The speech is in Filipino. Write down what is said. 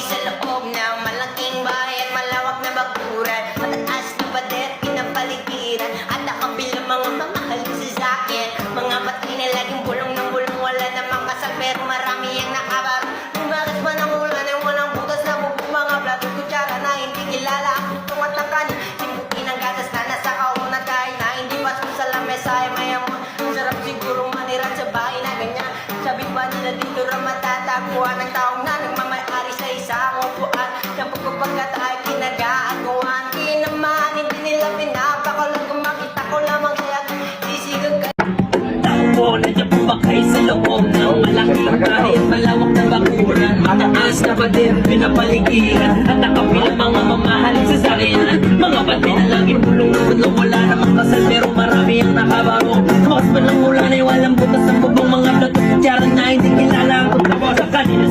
sa loob ng malaking bahay at malawak na bakuran. Mataas na pader, pinapaligiran at nakabilang mga mamahalin sa akin. Mga patay na laging bulong ng bulong, wala namang kasal pero marami ang nakabaro. Lumakas man ang ulan ay walang butas na bubong, mga plato kutsara na hindi kilala. Ang putong at ang kanin, simbukin ang gatas na nasa kaunan kahit na hindi pasko sa lamesa ay mayamon. Sarap siguro maniran sa bahay na ganyan. Sabi pa nila dito ra matatagpuan ang taong na nagmamayari sa isang upuan. Ng pagpapagkat ay kinagaagawan. Di naman hindi nila pinapakalang kung makita ko lamang kaya sisigag ka. Tao po, nandiyan po ba kayo sa loob ng malaking bahay at malawak na bakuran? Mataas na pader, pinapaligiran at nakapilang mga mamahalin sa sakinan. Mga pati na laging bulong ng bulong, wala namang kasal pero marami ang nakabaro. Tumakas pa ng ulan ay walang butas ng bubong, mga plato kutsara na hindi kilala. Kung tapos sa kanila